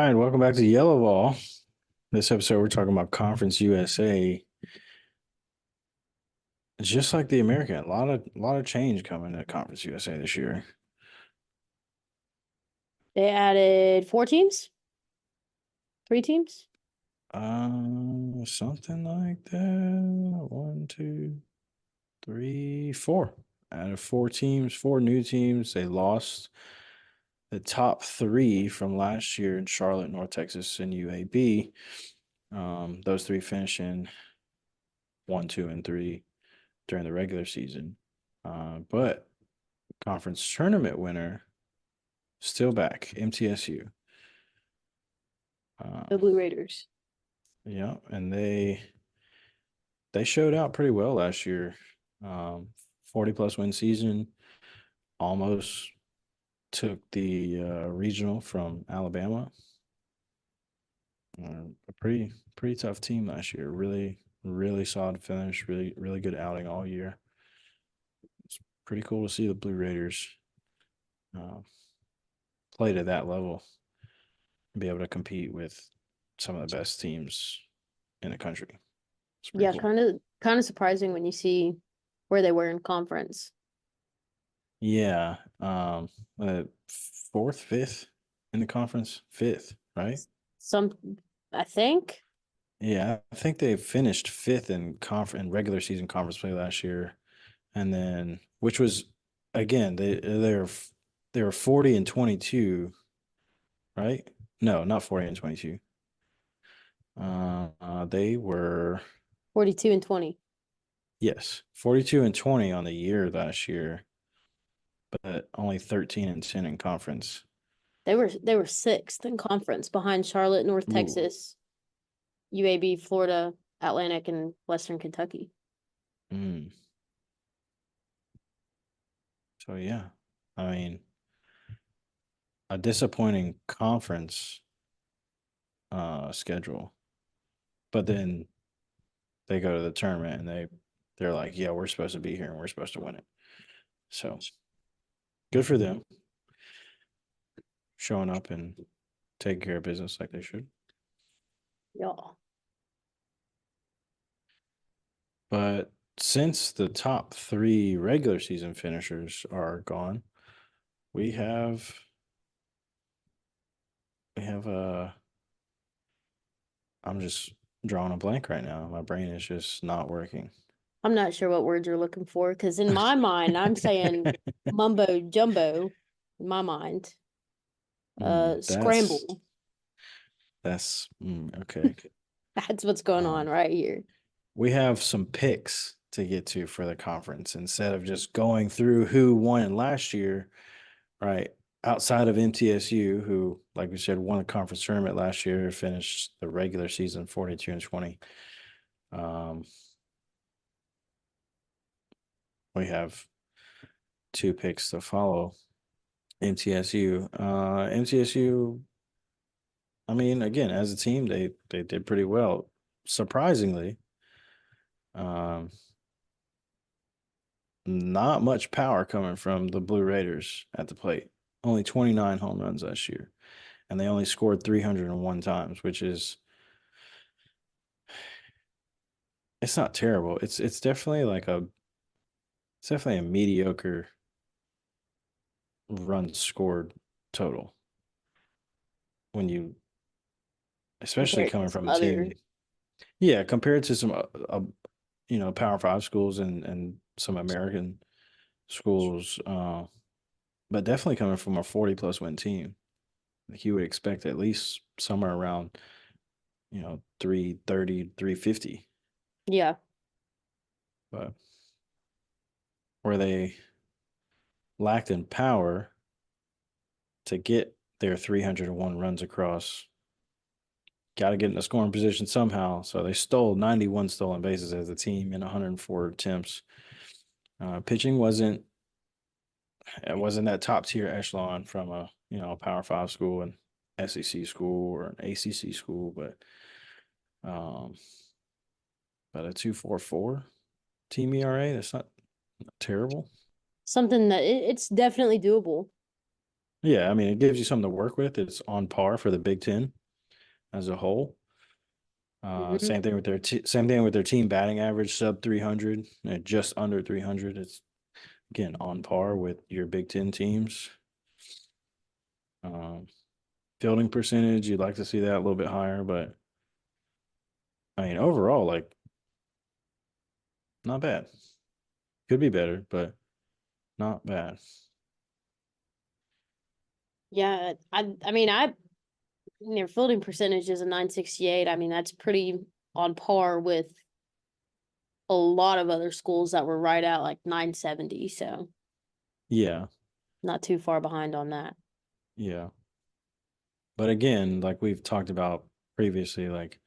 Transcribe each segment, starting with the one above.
right, welcome back to Yellaball. This episode, we're talking about Conference USA. Just like the American, a lot of change coming to Conference USA this year. They added four teams, three teams. Something like that. One, two, three, four. Out of four teams, four new teams. They lost the top three from last year in Charlotte, North Texas, and UAB. Those three finishing one, two, and three during the regular season. But conference tournament winner still back, MTSU. Uh, The Blue Raiders. yeah, and they showed out pretty well last year. 40 plus win season, almost took the regional from Alabama. A pretty tough team last year. Really solid finish. Really good outing all year. It's pretty cool to see the Blue Raiders uh, played at that level and be able to compete with some of the best teams in the country. It's pretty Yeah, cool. kind of surprising when you see where they were in conference. Yeah. Fourth, fifth in the conference, fifth, right? Some, I think Yeah, I think they finished fifth in in regular season conference play last year, and then which was again they were 40-22, right? No, not 40-22. They were 42-20. yes 42-20 on the year last year, but only 13-10 in conference. They were sixth in conference behind Charlotte, North Ooh. Texas, UAB, Florida, Atlantic, and Western Kentucky. Mm. So yeah, I mean, a disappointing conference schedule, but then they go to the tournament and they're like, yeah, we're supposed to be here and we're supposed to win it. So good for them showing up and taking care of business like they should. Yeah. But since the top three regular season finishers are gone, we have we have a I'm just drawing a blank right now. My brain is just not working. I'm not sure what words you're looking for because in my mind, I'm saying mumbo jumbo in my mind. Hmm, Scramble. okay. That's what's going on Um, right here. we have some picks to get to for the conference instead of just going through who won last year, right? Outside of MTSU, who, like we said, won a conference tournament last year, finished the regular season 42-20. Um, we have two picks to follow MTSU. MTSU, I mean, again, as a team, they did pretty well. Surprisingly, um, not much power coming from the Blue Raiders at the plate. Only 29 home runs last year, and they only scored 301 times, which is it's not terrible. It's definitely it's definitely a mediocre run scored total when you especially Compared to coming some from a other. team. Yeah, compared to some Power Five schools and some American schools, but definitely coming from a 40 plus win team. Like you would expect at least somewhere around 330, 350. Yeah. But where they lacked in power to get their 301 runs across, got to get in a scoring position somehow. So they stole 91 stolen bases as a team in 104 attempts. Pitching wasn't that top tier echelon from a Power Five school, an SEC school, or an ACC school, um, but a 2.44 team ERA, that's not terrible. Something that it's definitely doable. Yeah, I mean, it gives you something to work with. It's on par for the Big Ten. as a whole. Mhm. Same thing with same thing with their team batting average, sub 300, just under 300. It's again on par with your Big Ten teams. Um, Fielding percentage, you'd like to see that a little bit higher, but I mean overall, like not bad. Could be better, but not bad. Yeah, I mean, their fielding percentage is a 968. I mean, that's pretty on par with a lot of other schools that were right at like 970. So Yeah, not too far behind on that. yeah. But again, like we've talked about previously, like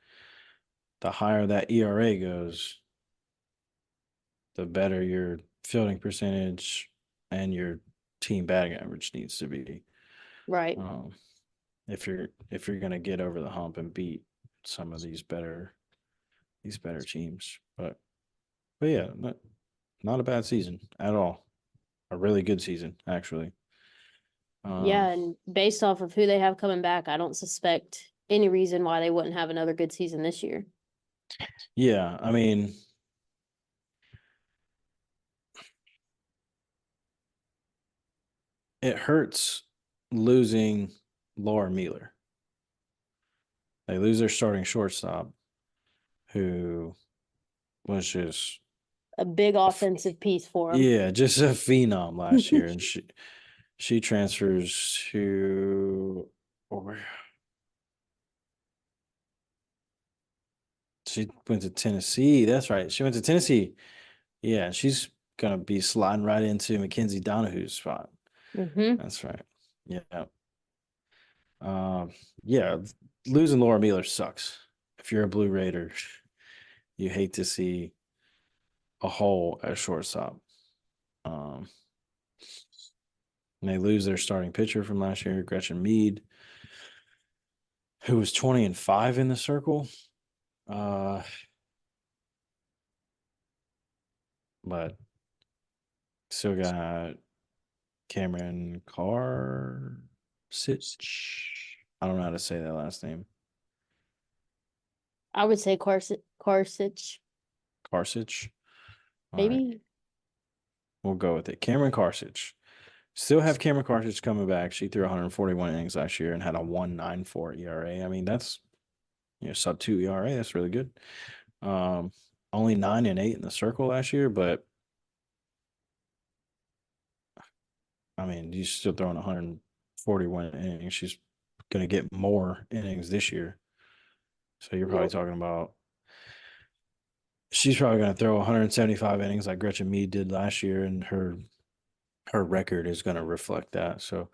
the higher that ERA goes, the better your fielding percentage and your team batting average needs to be. Right. Um, if you're gonna get over the hump and beat some of these better teams. But yeah, not a bad season at all. A really good season, actually. Um, Yeah, and based off of who they have coming back, I don't suspect any reason why they wouldn't have another good season this year. yeah, I mean, it hurts losing Laura Mueller. They lose their starting shortstop, who was just A big offensive piece for them. yeah, just a phenom last year, and she transfers to or she went to Tennessee. That's right. She went to Tennessee. Yeah, she's gonna be sliding right into Mackenzie Donahue's spot. Hmm. That's right. Yeah. Um, yeah, losing Laura Mueller sucks. If you're a Blue Raider, you hate to see a hole at shortstop. Um, and they lose their starting pitcher from last year, Gretchen Mead, who was 20-5 in the circle. Uh, but still got Cameron Karsich. I don't know how to say that last name. I would say Karsich, Karsich. All right, maybe. we'll go with it. Cameron Karsich. Still have Cameron Carthage coming back. She threw 141 innings last year and had a 1.94 ERA. I mean, that's sub two ERA. That's really good. Um, Only 9-8 in the circle last year, but I mean, he's still throwing 141 innings. She's gonna get more innings this year. So you're probably Yep. talking about she's probably gonna throw 175 innings like Gretchen Mead did last year, and her record is gonna reflect that. So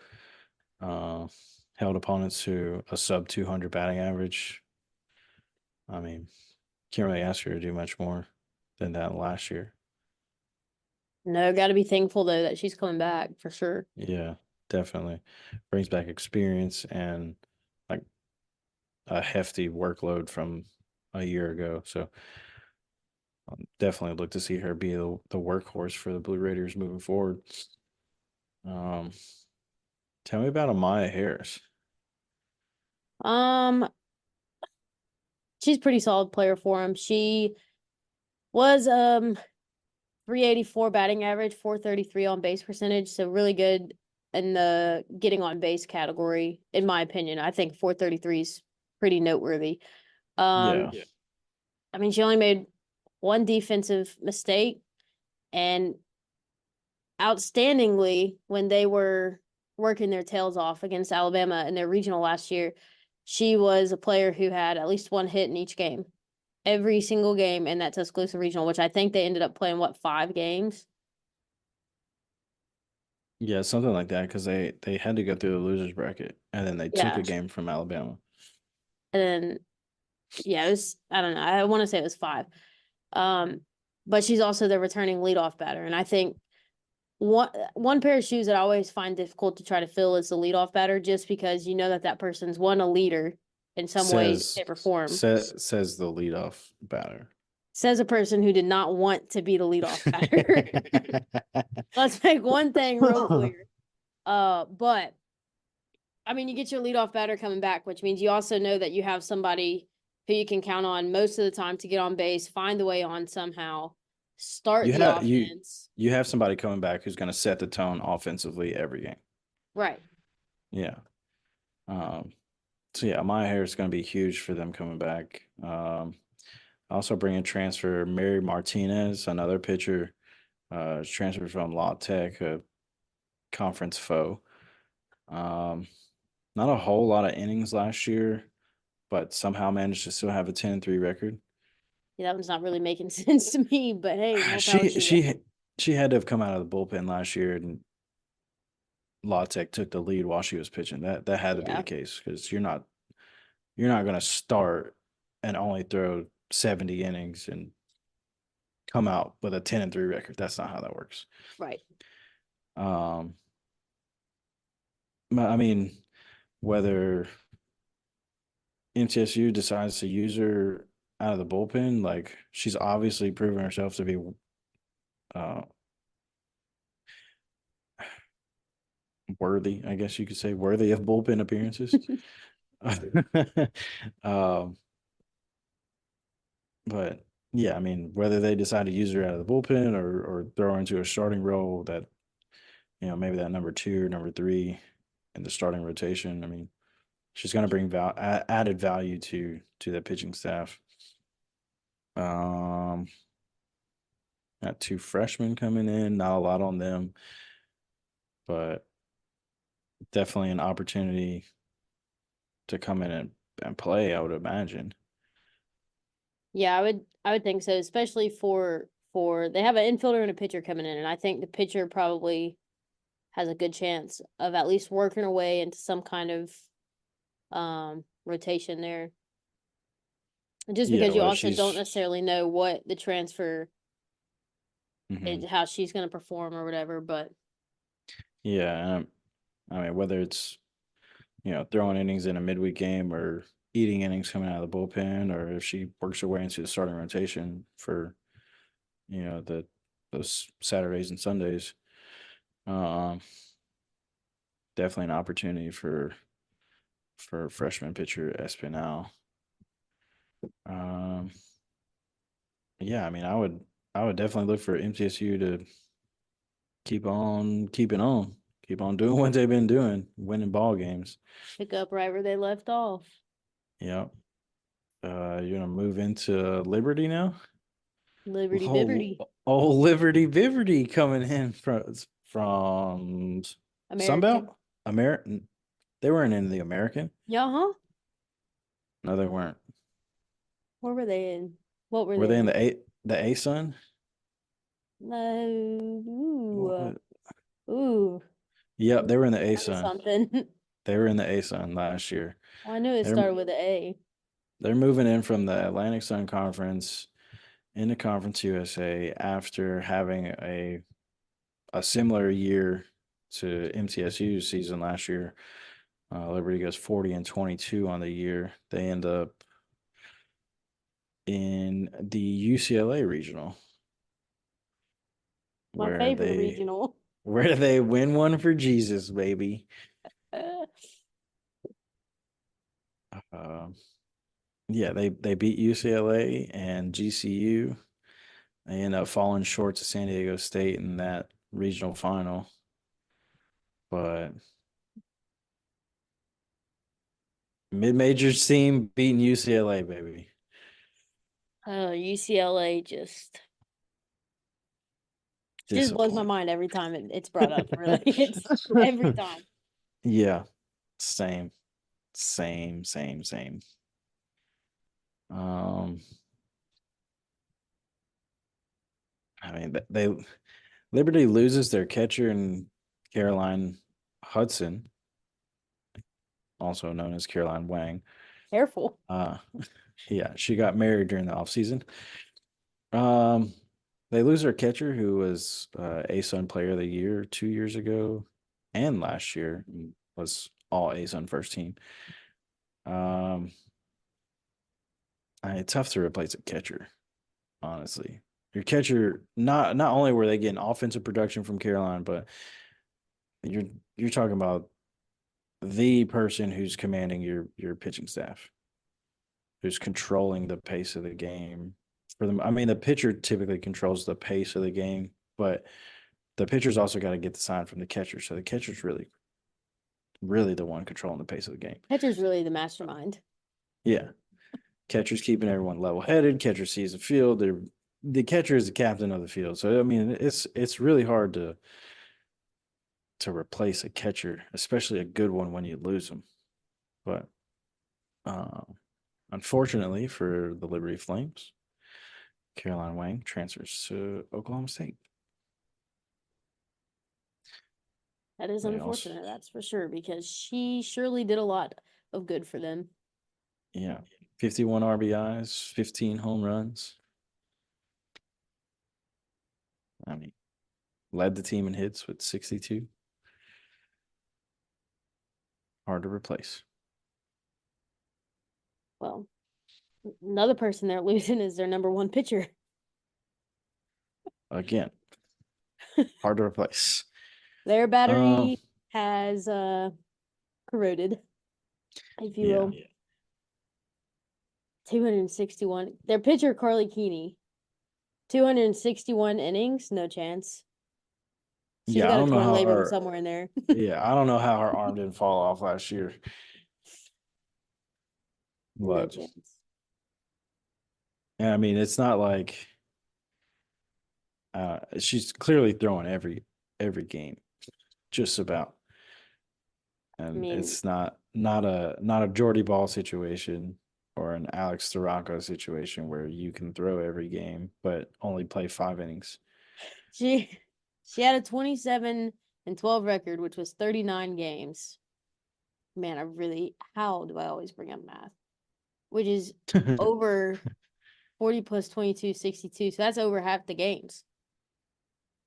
uh held opponents to a sub 200 batting average. I mean, can't really ask her to do much more than that last year. No, got to be thankful though that she's coming back for sure. Yeah, definitely. Brings back experience and like a hefty workload from a year ago. So definitely look to see her be the workhorse for the Blue Raiders moving forward. Um, Tell me about Amaya Harris. Um, she's a pretty solid player for him. She was 384 batting average, 433 on base percentage, so really good in the getting on base category, in my opinion. I think 433 is pretty noteworthy. Yeah. Yeah. I mean, she only made one defensive mistake, and outstandingly, when they were working their tails off against Alabama in their regional last year, she was a player who had at least one hit in each game. Every single game in that Tuscaloosa regional, which I think they ended up playing, what, 5 games? Yeah, something like that because they had to go through the losers bracket and then they took Yeah. a game from Alabama. And then, yeah, it was, I don't know, I want to say it was 5. Um, but she's also the returning leadoff batter. And I think one pair of shoes that I always find difficult to try to fill is the leadoff batter, just because you know that that person's one a leader in some way, Says shape, or form. says the leadoff batter. Says a person who did not want to be the leadoff batter. Let's make one thing real clear. But I mean, you get your leadoff batter coming back, which means you also know that you have somebody who you can count on most of the time to get on base, find the way on somehow, start You the have you offense. you have somebody coming back who's going to set the tone offensively every game. Right. Yeah. Um, so yeah, my hair is going to be huge for them coming back. Also bring in transfer Mary Martinez, another pitcher, transferred from La Tech, a conference foe. Um, Not a whole lot of innings last year, but somehow managed to still have a 10-3 record. Yeah, that one's not really making sense to me, but hey, more power She to you. she she had to have come out of the bullpen last year, and La Tech took the lead while she was pitching. That had to be the Yeah. case because you're not going to start and only throw 70 innings and come out with a 10-3 record. That's not how that works. Right. Um, but I mean, whether MTSU decides to use her out of the bullpen, like she's obviously proven herself to be uh, worthy, I guess you could say, worthy of bullpen appearances. um, but yeah, I mean, whether they decide to use her out of the bullpen or throw her into a starting role that maybe that number two or number three in the starting rotation. I mean, she's going to bring added value to the pitching staff. Um, got two freshmen coming in, not a lot on them, but definitely an opportunity to come in and play, I would imagine. Yeah, I would think so, especially for they have an infielder and a pitcher coming in, and I think the pitcher probably has a good chance of at least working her way into some kind of rotation there. Just Yeah, because you whether also don't she's necessarily know what the transfer mhm. how she's gonna perform or whatever, but Yeah, I mean whether it's throwing innings in a midweek game or eating innings coming out of the bullpen, or if she works her way into the starting rotation for the those Saturdays and Sundays. Um, Definitely an opportunity for freshman pitcher Espinal. Um, yeah, I mean, I would definitely look for MTSU to keep on keeping on, keep on doing what they've been doing, winning ball games. pick up right where they left off. Yeah. You're gonna move into Liberty now. Liberty Oh, Bibberty. Liberty Biverty coming in from American. Sunbelt, American. They weren't in the American. Yeah, huh? No, they weren't. Where were they in? What were Were they they in in? the A Sun? No. Ooh. What was? Ooh. Yep, I'm they were in the A onto Sun. something. They were in the A Sun last year. Well, I knew it They're started with an A. they're moving in from the Atlantic Sun Conference into Conference USA after having a similar year to MTSU's season last year. Liberty goes 40-22 on the year. They end up in the UCLA regional My where favorite they regional. where they win one for Jesus, baby. Um, yeah, they beat UCLA and GCU. They end up falling short to San Diego State in that regional final. But mid-majors team beating UCLA, baby. UCLA just blows my Disappointing. mind every time it's brought up. Really, it's every time. Yeah, same, same. Um, I mean, they Liberty loses their catcher in Caroline Hudson, also known as Caroline Wang. Careful. Uh, yeah, she got married during the offseason. Um, they lose their catcher, who was ASUN Player of the Year 2 years ago and last year, and was all ASUN first team. Um, it's tough to replace a catcher, honestly. Your catcher, not only were they getting offensive production from Caroline, but you're you're talking about the person who's commanding your pitching staff, who's controlling the pace of the game. For them, I mean, the pitcher typically controls the pace of the game, but the pitcher's also got to get the sign from the catcher. So the catcher's really the one controlling the pace of the game. Catcher's really the mastermind. Yeah. Catcher's keeping everyone level headed. Catcher sees the field. The catcher is the captain of the field. So I mean, it's really hard to replace a catcher, especially a good one when you lose them. But uh, unfortunately for the Liberty Flames, Caroline Wang transfers to Oklahoma State. That is They also, unfortunate, that's for sure, because she surely did a lot of good for them. yeah, 51 RBIs, 15 home runs. I mean, led the team in hits with 62. Hard to replace. Well, another person they're losing is their number one pitcher. Again, hard to replace. Their Um, battery has corroded, if you yeah, will. 261. Their pitcher, Carly Keeney, 261 innings, no chance. She's yeah. I got a don't know torn how labrum her. somewhere in there. Yeah, I don't know how her arm didn't fall off last year, No but chance. yeah, I mean, it's not like she's clearly throwing every game, just about, I and mean, it's not a Jordy Ball situation or an Alex Storako situation where you can throw every game but only play 5 innings. she she had a 27-12 record, which was 39 games. Man, how do I always bring up math? Which is over 40 plus 22, 62. So that's over half the games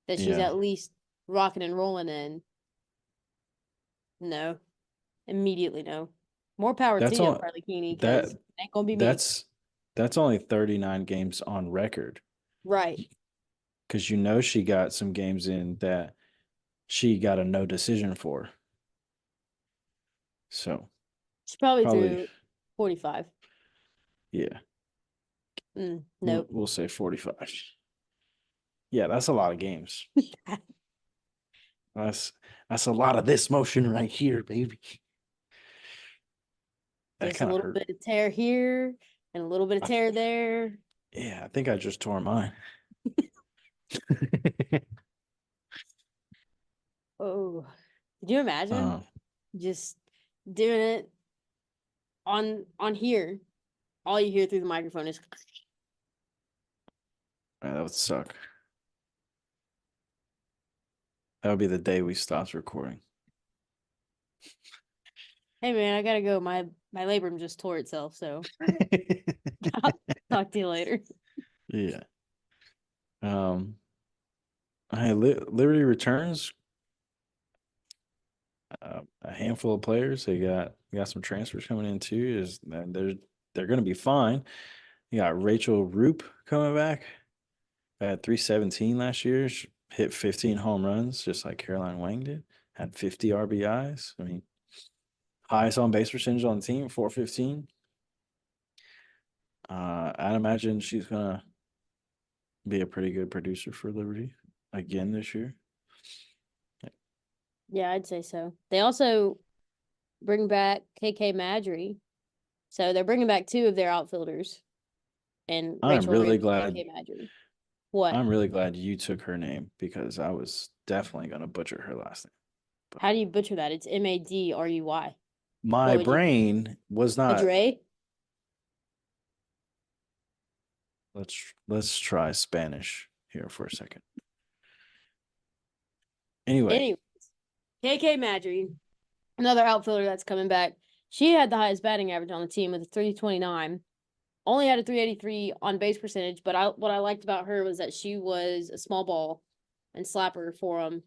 that she's Yeah, at least rocking and rolling in. No, immediately no. More power to that's you, all. Carly Keeney, That because it ain't gonna be me. that's that's only 39 games on record Right. because she got some games in that she got a no decision for. So She probably probably, threw 45. yeah, we'll, Nope. we'll say 45. Yeah, that's a lot of games. That's that's a lot of this motion right here, baby. That Just a kind of little hurt. bit of tear here and a little bit of I, tear there. yeah, I think I just tore mine. Oh, could you imagine uh, just doing it on here? All you hear through the microphone is that would suck. That would be the day we stopped recording. hey man, I gotta go. My labrum just tore itself, so I'll talk to you later. Yeah. Um. Hey, Liberty returns a handful of players. They got some transfers coming in too. They're going to be fine. You got Rachel Roop coming back. Had 317 last year. She hit 15 home runs, just like Caroline Wang did. Had 50 RBIs. I mean, highest on base percentage on the team, 415. I'd imagine she's gonna be a pretty good producer for Liberty again this year. Yeah, I'd say so. They also bring back KK Madry, so they're bringing back two of their outfielders, and I'm Rachel really Roop and glad KK Madry. What? I'm really glad you took her name because I was definitely gonna butcher her last name. But How do you butcher that? It's Madruy. What my would you? brain was not. Madre? Let's try Spanish here for a second. Anyway, Anyways, KK Madry, another outfielder that's coming back. She had the highest batting average on the team with a 329. Only had a 383 on base percentage, but what I liked about her was that she was a small ball and slapper for them.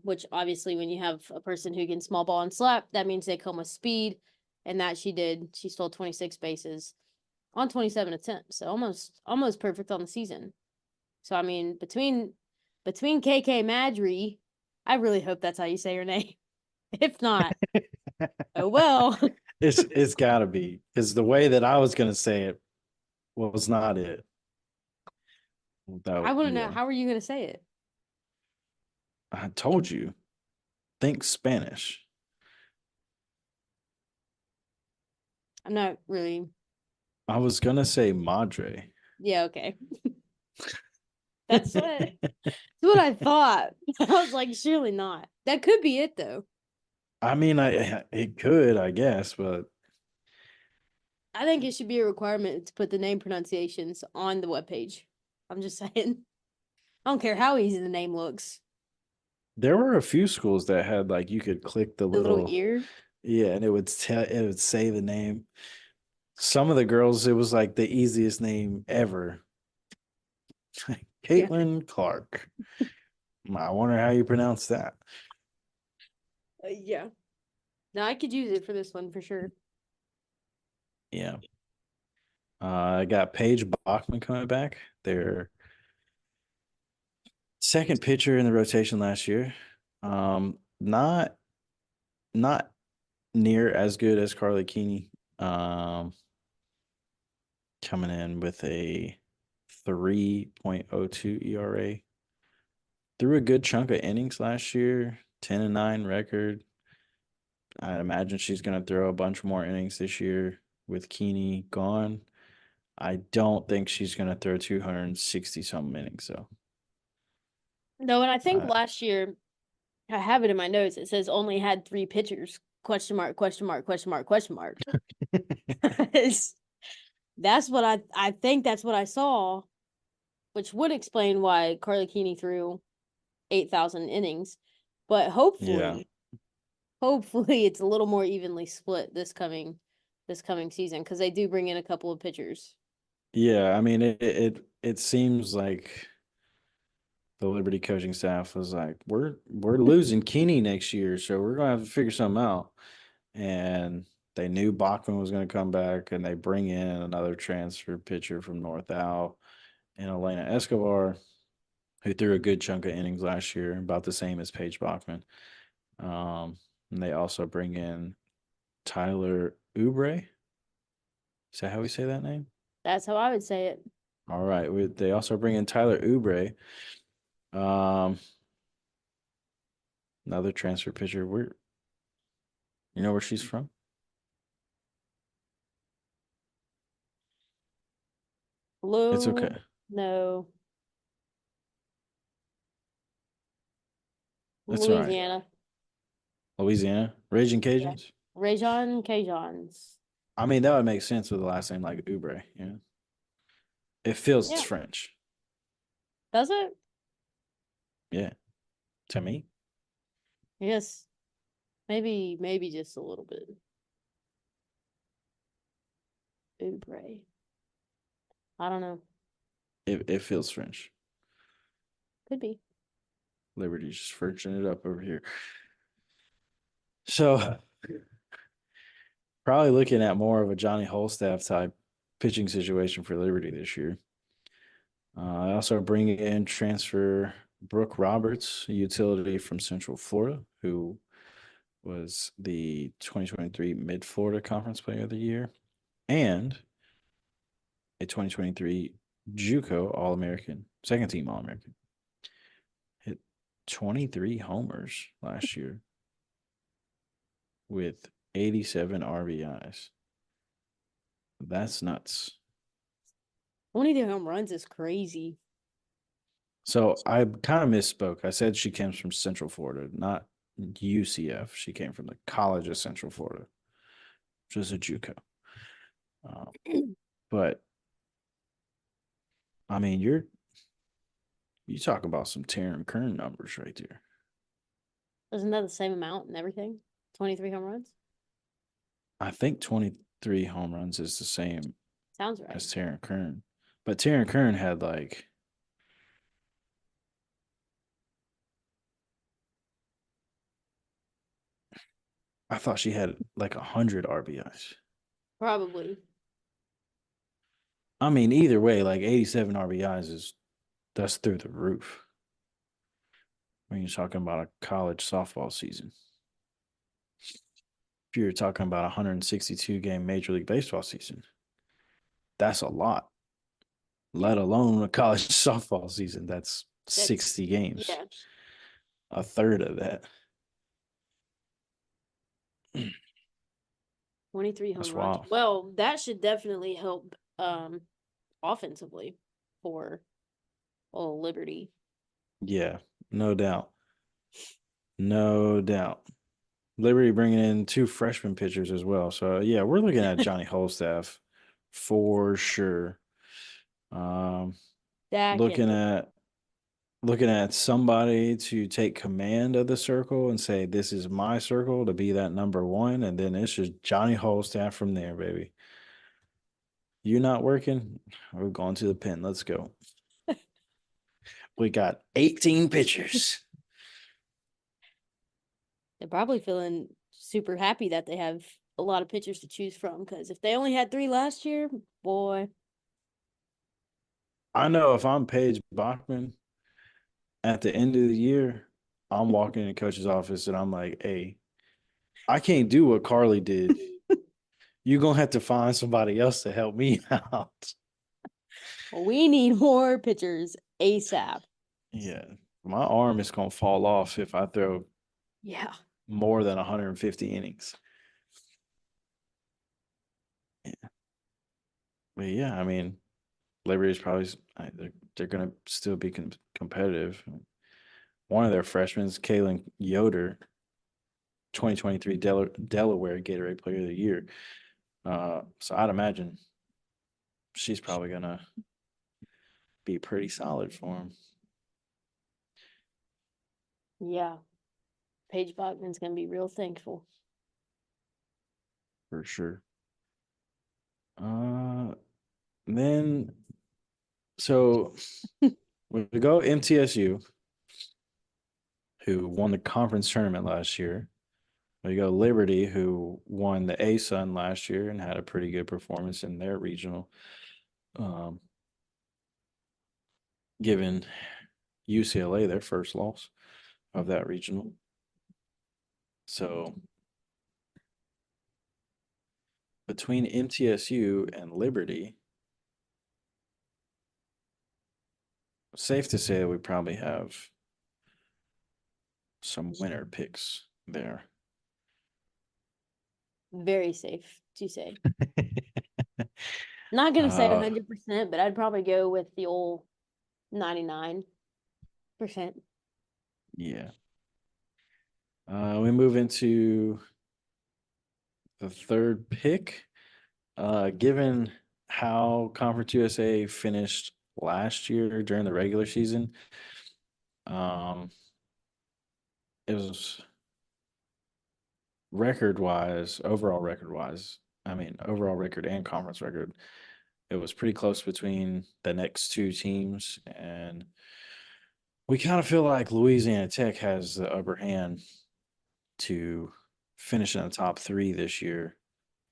Which obviously when you have a person who can small ball and slap, that means they come with speed, and that she did. She stole 26 bases on 27 attempts, so almost perfect on the season. So I mean, between KK Madry, I really hope that's how you say her name. If not, Oh well. It's gotta be because the way that I was gonna say it was not it. I Without, want to know, yeah, how are you going to say it? I told you. Think Spanish. I'm not really. I was gonna say madre. Yeah, okay. That's what I thought. I was like, surely not. That could be it though. I mean, I it could, I guess, but I think it should be a requirement to put the name pronunciations on the webpage. I'm just saying. I don't care how easy the name looks. there were a few schools that had like you could click the The little little, ear. yeah, and it would say the name. Some of the girls, it was like the easiest name ever. Yeah. Caitlin Clark. I wonder how you pronounce that. Yeah. No, I could use it for this one for sure. Yeah. I got Paige Bachman coming back. Their second pitcher in the rotation last year. Not near as good as Carly Keeney. Um, coming in with a 3.02 ERA. Threw a good chunk of innings last year, 10-9 record. I imagine she's going to throw a bunch more innings this year with Keeney gone. I don't think she's going to throw 260 something innings, so No, and I think I last year I have it in my notes. It says only had three pitchers. Question mark, question mark, question mark, question mark. That's what I think that's what I saw, which would explain why Carly Keeney threw 8,000 innings. But yeah. hopefully it's a little more evenly split this coming season because they do bring in a couple of pitchers. Yeah, I mean it seems like the Liberty coaching staff was like, we're losing Keeney next year, so we're gonna have to figure something out. And they knew Bachman was gonna come back, and they bring in another transfer pitcher from North Al and Elena Escobar, who threw a good chunk of innings last year, about the same as Paige Bachman. And they also bring in Tyler Oubre. Is that how we say that name? That's how I would say it. All right. They also bring in Tyler Oubre. Um, another transfer pitcher. You know where she's from? It's Blue, okay. no, That's all right. Louisiana. Louisiana. Raging Yeah. Cajuns. Rajon Cajuns. I mean, that would make sense with the last name like Oubre. Yeah. It feels Yeah. French. Does it? Yeah. To me. I guess maybe just a little bit. Oubre. I don't know. It feels French. Could be. Liberty's just Frenching it up over here. So probably looking at more of a Johnny Holstaff type pitching situation for Liberty this year. I also bring in transfer Brooke Roberts, a utility from Central Florida, who was the 2023 Mid Florida Conference Player of the Year and a 2023 JUCO All American, second team All American. Hit 23 homers last year with 87 RBIs. That's nuts. 22 home runs is crazy. So I kind of misspoke. I said she comes from Central Florida, not UCF. She came from the College of Central Florida, which is a JUCO. Um, but I mean, you talk about some Taryn Kern numbers right there. Isn't that the same amount and everything? 23 home runs? I think 23 home runs is the same Sounds right. as Taryn Kern, but Taryn Kern had like I thought she had like 100 RBIs. Probably. I mean, either way, like 87 RBIs is that's through the roof when you're talking about a college softball season. if you're talking about a 162 game Major League Baseball season, that's a lot, Yeah. let alone a college softball season. That's That's 60 games, yeah. a third of that. 23 home That's runs. wild. Well, that should definitely help offensively for Liberty. Yeah, no doubt. No doubt. Liberty bringing in two freshman pitchers as well. So, yeah, we're looking at Johnny Holstaff for sure. Um, Dak and looking at somebody to take command of the circle and say, "This is my circle," to be that number one, and then it's just Johnny Holstaff from there, baby. You not working? We're going to the pen. Let's go. We got 18 pitchers. they're probably feeling super happy that they have a lot of pitchers to choose from because if they only had three last year, boy. I know if I'm Paige Bachman at the end of the year, I'm walking in the coach's office and I'm like, "Hey, I can't do what Carly did. You're gonna have to find somebody else to help me out." We need more pitchers ASAP. Yeah. My arm is gonna fall off if I throw Yeah. more than 150 innings. Yeah. But yeah, I mean, Liberty's probably they're gonna still be competitive. One of their freshmen is Kalen Yoder, 2023 Delaware Gatorade Player of the Year. So I'd imagine she's probably gonna be pretty solid for him Yeah. Paige Bachman's gonna be real thankful. for sure. Then so we go MTSU, who won the conference tournament last year. We go Liberty, who won the A-Sun last year and had a pretty good performance in their regional, um, giving UCLA their first loss of that regional. So between MTSU and Liberty, safe to say that we probably have some winner picks there. Very safe to say. Not gonna say uh, 100%, but I'd probably go with the old 99%. yeah. We move into the third pick. Given how Conference USA finished last year during the regular season, um, it was record wise, overall record wise. I mean, overall record and conference record. It was pretty close between the next two teams, and we kind of feel like Louisiana Tech has the upper hand to finish in the top three this year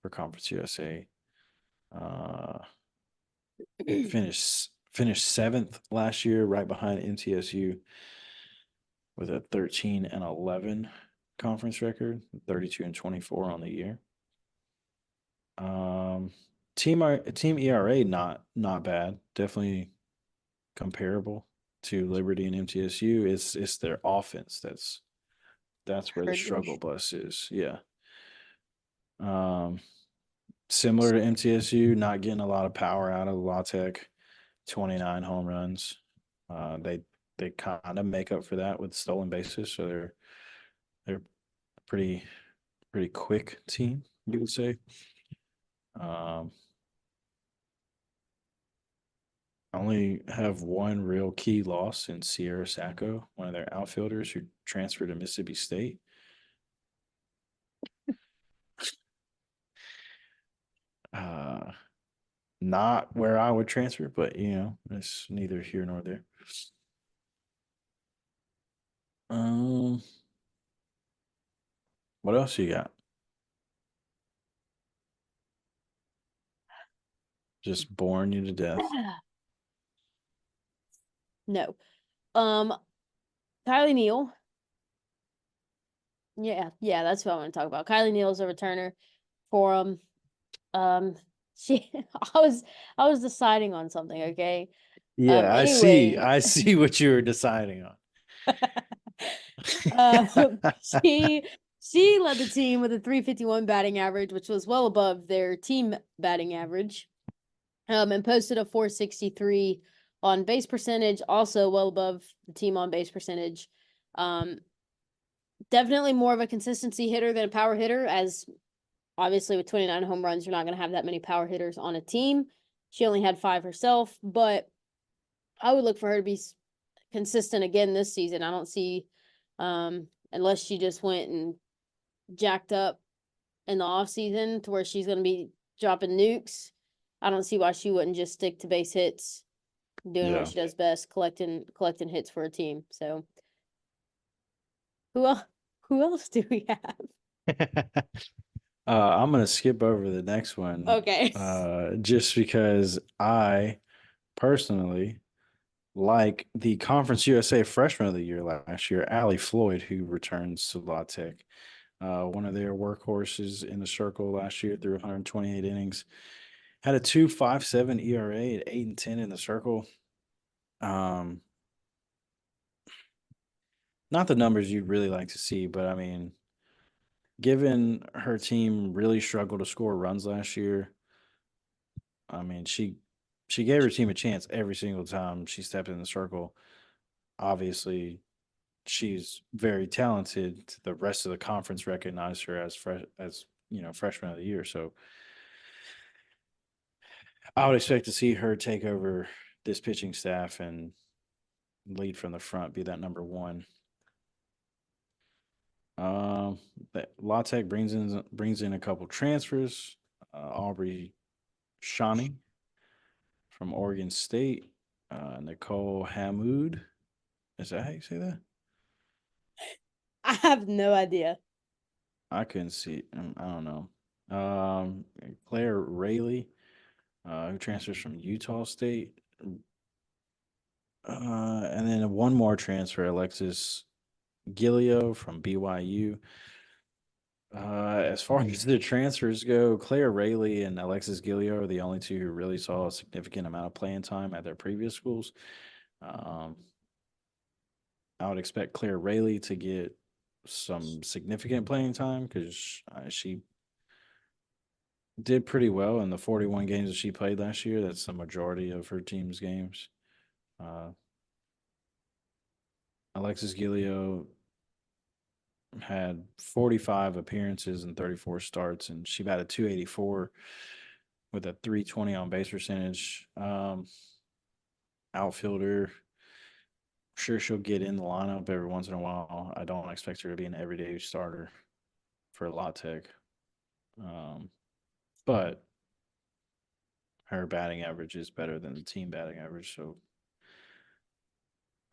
for Conference USA. Uh, finished seventh last year, right behind MTSU with a 13-11 conference record, 32-24 on the year. Um, team ERA not bad, definitely comparable to Liberty and MTSU. It's their offense that's where the struggle Hurdlish. bus is. Yeah. Um, Similar to MTSU, not getting a lot of power out of La Tech, 29 home runs. They kind of make up for that with stolen bases, so they're pretty pretty quick team, you would say. Um, only have one real key loss in Sierra Sacco, one of their outfielders who transferred to Mississippi State. Uh, Not where I would transfer, but it's neither here nor there. Um, what else you got? Just boring you to death. No. Um, Kylie Neal Yeah, that's what I want to talk about. Kylie Neal's a returner for him. Um, she, I was, I was deciding on something. Okay. Yeah, I see. Anyway, I see what you were deciding on. uh, she she led the team with a 351 batting average, which was well above their team batting average. And posted a 463 on base percentage, also well above the team on base percentage. Um, Definitely more of a consistency hitter than a power hitter, as obviously with 29 home runs, you're not going to have that many power hitters on a team. She only had 5 herself, but I would look for her to be consistent again this season. I don't see, unless she just went and jacked up in the off season to where she's going to be dropping nukes. I don't see why she wouldn't just stick to base hits, doing what Yeah. she does best, collecting hits for a team. So who else? Who else do we have? I'm gonna skip over the next one, Okay. just because I personally like the Conference USA Freshman of the Year last year, Allie Floyd, who returns to La Tech. One of their workhorses in the circle last year through 128 innings. Had a 2.57 ERA at 8 and 10 in the circle. Um, Not the numbers you'd really like to see, but I mean, given her team really struggled to score runs last year, I mean, she gave her team a chance every single time she stepped in the circle. Obviously, she's very talented. The rest of the conference recognized her as freshman of the year. So I would expect to see her take over this pitching staff and lead from the front, be that number one. Um, La Tech brings in a couple transfers. Aubrey Shawnee from Oregon State. Nicole Hamoud. Is that how you say that? I have no idea. I couldn't see. I don't know. Claire Rayleigh, who transfers from Utah State. And then one more transfer, Alexis Gilio from BYU. As far as the transfers go, Claire Rayleigh and Alexis Gilio are the only two who really saw a significant amount of playing time at their previous schools. Um, I would expect Claire Rayleigh to get some significant playing time because she did pretty well in the 41 games that she played last year. That's the majority of her team's games. Uh, Alexis Gilio had 45 appearances and 34 starts, and she batted 284 with a 320 on base percentage. Outfielder, sure she'll get in the lineup every once in a while. I don't expect her to be an everyday starter for La Tech. Um, but her batting average is better than the team batting average, so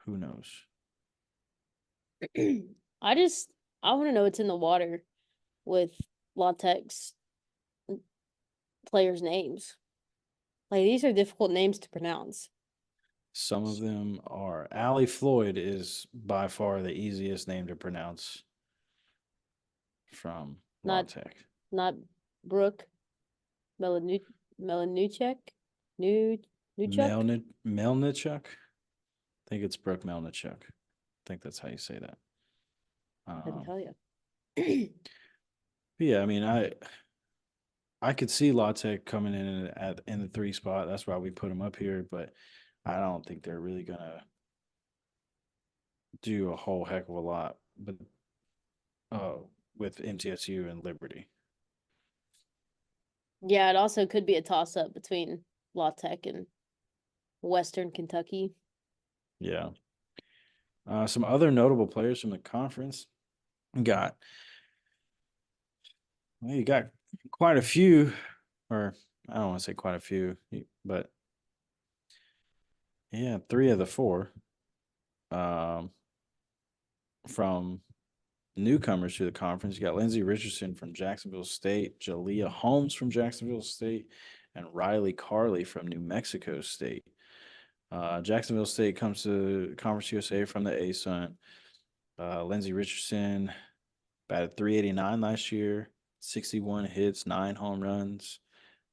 who knows? I just I want to know what's in the water with La Tech's players' names. Like these are difficult names to pronounce. Some of them are. Allie Floyd is by far the easiest name to pronounce from La Not Tech. not Brooke Melanu Melanuchek? New Newchuck? Melnichuk? I think it's Brooke Melnichuk. I think that's how you say that. Couldn't Um, tell you. yeah, I mean, I could see La Tech coming in the three spot. That's why we put them up here, but I don't think they're really gonna do a whole heck of a lot. But uh, with MTSU and Liberty, Yeah, it also could be a toss up between La Tech and Western Kentucky. yeah. Some other notable players from the conference got you got quite a few, or I don't want to say quite a few, but yeah, three of the four um, from newcomers to the conference. You got Lindsey Richardson from Jacksonville State, Jalea Holmes from Jacksonville State, and Riley Carley from New Mexico State. Jacksonville State comes to Conference USA from the ASUN. Lindsey Richardson Batted 389 last year, 61 hits, 9 home runs,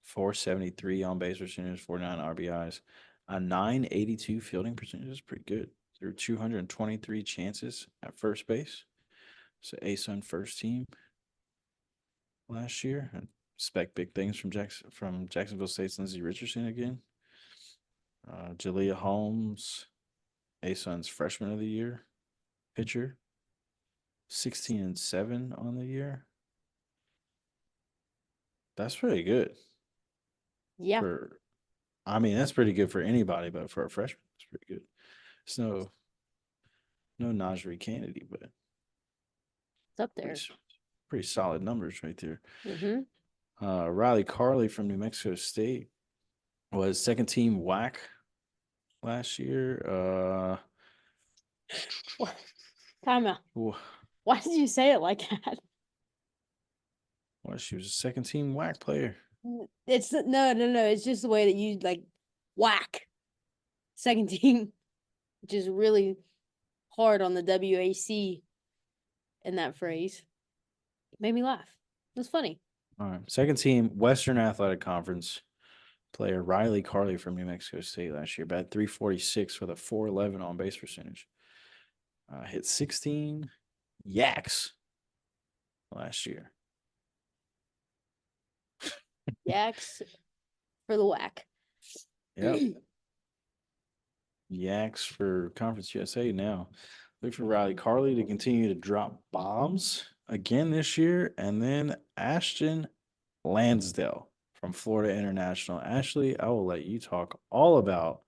473 on base percentage, 49 RBIs, a 982 fielding percentage is pretty good. There were 223 chances at first base. So ace on first team last year. I expect big things from Jacksonville State's Lindsey Richardson again. Jalea Holmes, ASUN's freshman of the year pitcher, 16-7 on the year. That's pretty good Yeah, for. I mean, that's pretty good for anybody, but for a freshman, it's pretty good. It's no Najee Kennedy, but it's up there. pretty pretty solid numbers right there. Mm-hmm. Riley Carley from New Mexico State was second team WAC last year. Time out. Well, Why did you say it like that? she was a second team WAC player. It's no. It's just the way that you like whack second team, which is really hard on the WAC in that phrase. Made me laugh. It was funny. All right. Second team Western Athletic Conference player Riley Carley from New Mexico State last year. Batted 346 with a 411 on base percentage. Hit 16 yaks last year. Yaks for the whack. Yep. Yaks for Conference USA now. Look for Riley Carley to continue to drop bombs again this year. And then Ashton Lansdale from Florida International. Ashley, I will let you talk all about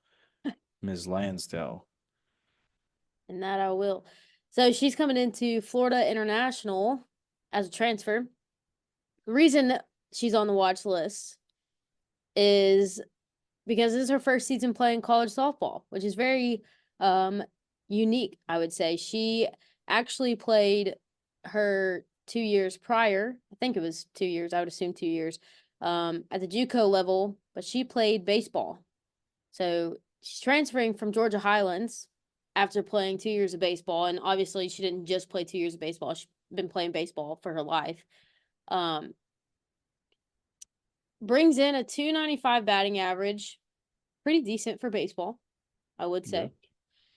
Ms. Lansdale. And that I will. So she's coming into Florida International as a transfer. The reason that she's on the watch list is because this is her first season playing college softball, which is very unique, I would say. She actually played her 2 years prior. I think it was 2 years. I would assume 2 years at the JUCO level, but she played baseball. So she's transferring from Georgia Highlands after playing 2 years of baseball. And obviously, she didn't just play 2 years of baseball. She's been playing baseball for her life. Brings in a 295 batting average. Pretty decent for baseball, I would say.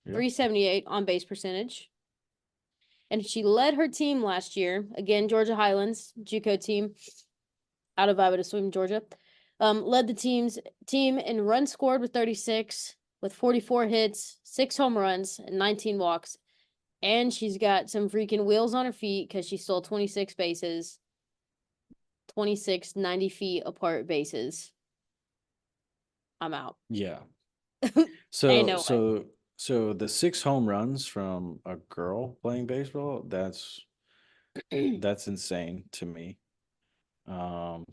Yeah. 378 on base percentage. And she led her team last year. Again, Georgia Highlands, JUCO team out of, I would assume, Georgia. Led the team in runs scored with 36, with 44 hits, 6 home runs, and 19 walks. And she's got some freaking wheels on her feet because she stole 26 bases, 26 90 feet apart bases. I'm out. Yeah. Ain't So no way. so the 6 home runs from a girl playing baseball, that's insane to me. Um,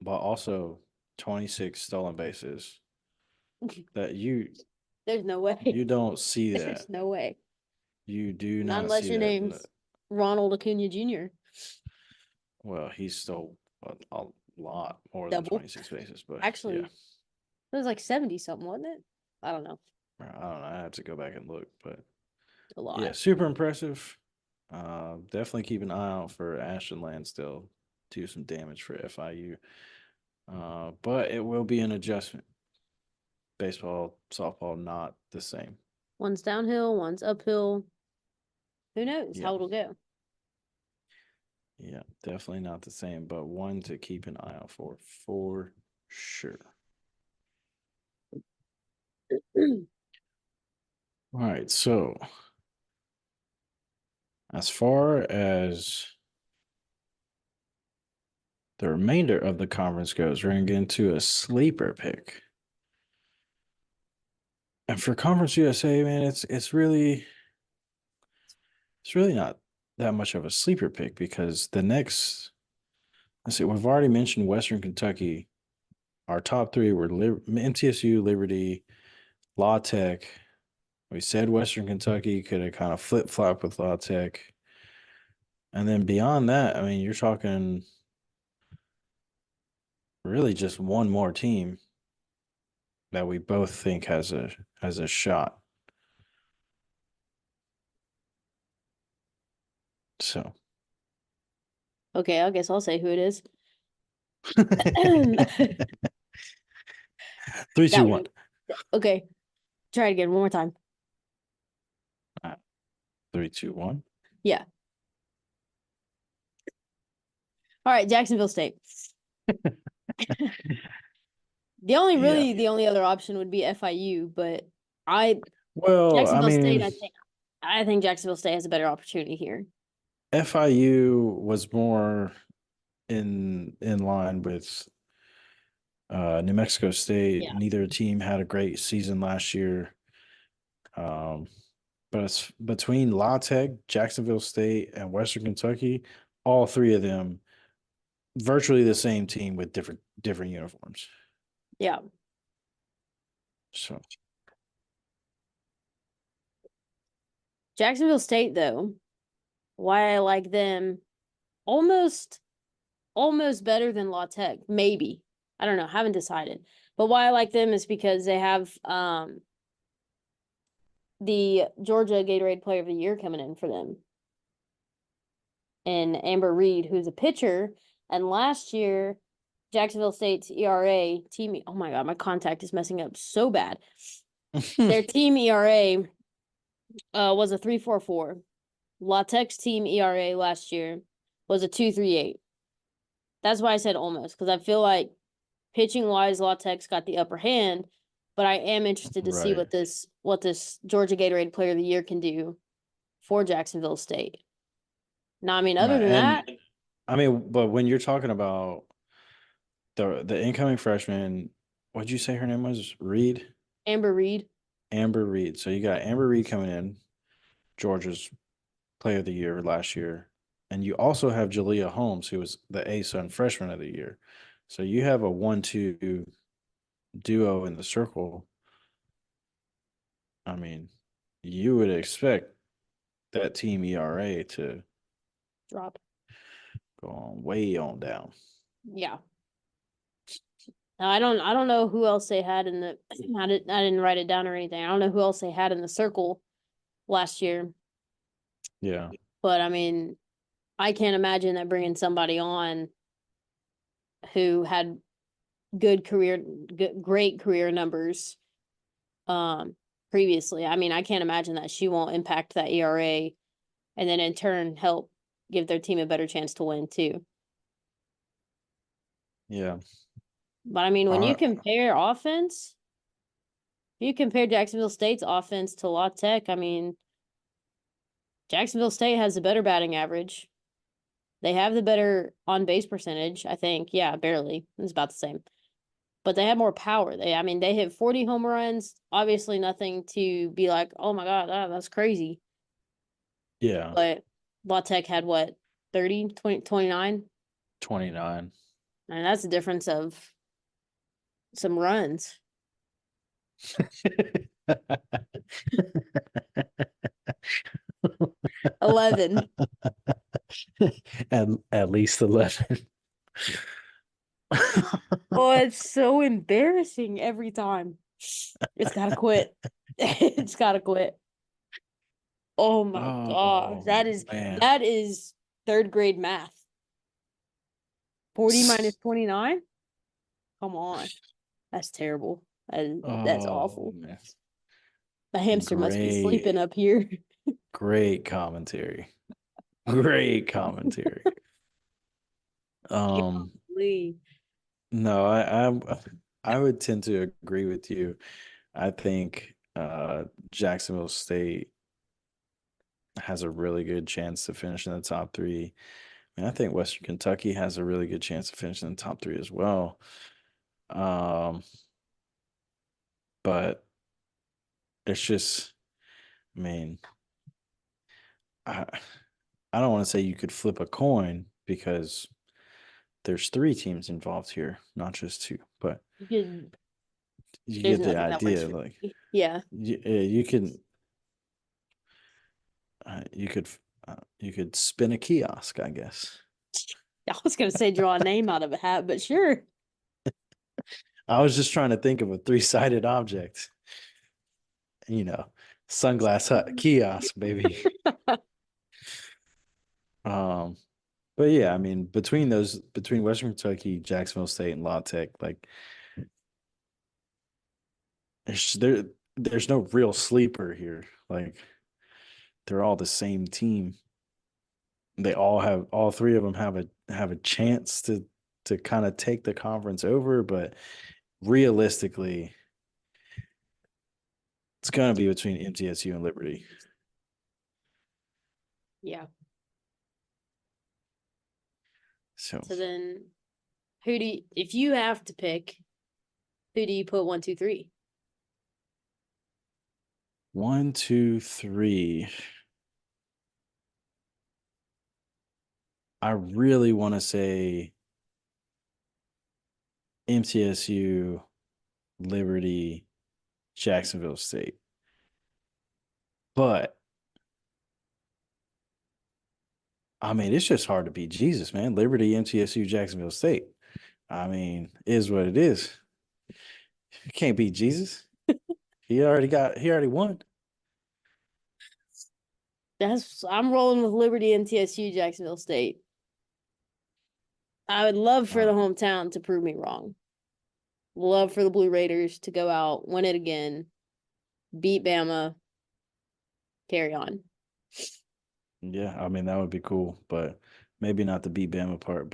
but also 26 stolen bases. That There's no way. you don't see that. There's no way. You do Not not unless see your that. name's Ronald Acuna Jr. Well, he stole a lot more than Double. 26 bases, but Actually, yeah. it was like 70 something, wasn't it? I don't know. I don't know. I have to go back and look, but A lot. yeah, super impressive. Definitely keep an eye out for Ashton Lansdale do some damage for FIU. But it will be an adjustment. Baseball, softball, not the same. One's downhill, one's uphill. Who knows Yeah. how it'll go? Yeah, definitely not the same, but one to keep an eye out for sure. All right, so as far as the remainder of the conference goes, we're going to get into a sleeper pick. And for Conference USA, man, it's really not that much of a sleeper pick because the next, let's see, we've already mentioned Western Kentucky. Our top three were MTSU, Liberty, La Tech. We said Western Kentucky could have kind of flip flop with La Tech. And then beyond that, I mean, you're talking really just one more team that we both think has a shot. So Okay, I guess I'll say who it is. That 3, 2, 1. one. Okay, try it again one more time. 3, 2, 1. Yeah. All right, Jacksonville State. Yeah. The only other option would be FIU, but I Well, I Jacksonville State, mean, I think Jacksonville State has a better opportunity here. FIU was more in line with New Mexico State. Yeah. Neither team had a great season last year. Um, but it's between La Tech, Jacksonville State, and Western Kentucky, all three of them virtually the same team with different uniforms. Yeah. So Jacksonville State though, why I like them almost almost better than La Tech, maybe. I don't know, haven't decided. But why I like them is because they have the Georgia Gatorade Player of the Year coming in for them. And Amber Reed, who's a pitcher, and last year Jacksonville State's ERA team, oh my god, my contact is messing up so bad. Their team ERA was a 3.44. La Tech's team ERA last year was a 2.38. That's why I said almost, because I feel like pitching wise, La Tech's got the upper hand, but I am interested to see right, what this Georgia Gatorade Player of the Year can do for Jacksonville State. Now, I mean, other right, than and that, I mean, but when you're talking about the incoming freshman, what'd you say her name was? Reed, Amber Reed, Amber Reed. So you got Amber Reed coming in, Georgia's Player of the Year last year, and you also have Jalea Holmes, who was the A-Sun Freshman of the Year. So you have a 1-2 duo in the circle. I mean, you would expect that team ERA to drop. go on way on down. Yeah. Now, I don't know who else they had in the I didn't write it down or anything. I don't know who else they had in the circle last year, Yeah, but I mean, I can't imagine that bringing somebody on who had great career numbers um previously. I mean, I can't imagine that she won't impact that ERA and then in turn help give their team a better chance to win too. yeah. But I mean, when you I compare offense, if you compare Jacksonville State's offense to La Tech, I mean, Jacksonville State has a better batting average. They have the better on base percentage, I think. Yeah, barely. It's about the same. But they have more power. I mean, they hit 40 home runs. Obviously, nothing to be like, oh my God, that's crazy. yeah, But La Tech had what, 30, 20, 29? 29. And that's a difference of some runs. 11. At least 11. Oh, it's so embarrassing every time. It's gotta quit. It's gotta quit. Oh my gosh. Oh man. That is third grade math. 40 minus 29? Come on. That's terrible. That's Oh awful. man. The hamster must be sleeping Great, up here. great commentary. Great commentary. Um, Golly. no, I would tend to agree with you. I think Jacksonville State has a really good chance to finish in the top three. I think Western Kentucky has a really good chance to finish in the top three as well. Um, but it's just, I mean, I I don't want to say you could flip a coin because there's three teams involved here, not just two. But You could, you there's get the nothing that works idea. for Like me. Yeah. you can you could you could spin a kiosk, I guess. I was gonna say draw a name out of a hat, but sure. I was just trying to think of a three-sided object. You know, sunglass hut kiosk, baby. Um, But yeah, I mean, between Western Kentucky, Jacksonville State, and La Tech, like there's no real sleeper here. Like they're all the same team. They all three of them have a chance to kind of take the conference over, but realistically, it's gonna be between MTSU and Liberty. Yeah. So So then if you have to pick, who do you put one, two, three? 1, 2, 3. I really want to say MTSU, Liberty, Jacksonville State. But I mean, it's just hard to beat Jesus, man. Liberty, MTSU, Jacksonville State. I mean, is what it is. You can't beat Jesus. He already won. I'm rolling with Liberty, MTSU, Jacksonville State. I would love for the Uh, hometown to prove me wrong. Love for the Blue Raiders to go out, win it again, beat Bama, carry on. yeah, I mean that would be cool, but maybe not the beat Bama part.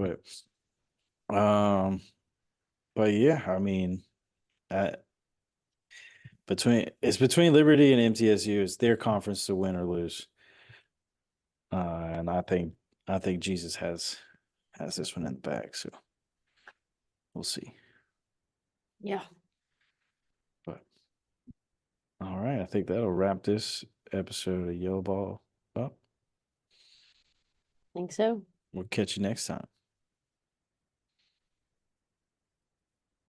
Um, but yeah, I mean, uh, between Liberty and MTSU, it's their conference to win or lose. And I think Jesus has this one in the bag, so we'll see. Yeah, But all right, I think that'll wrap this episode of Yellaball up. think so. We'll catch you next time.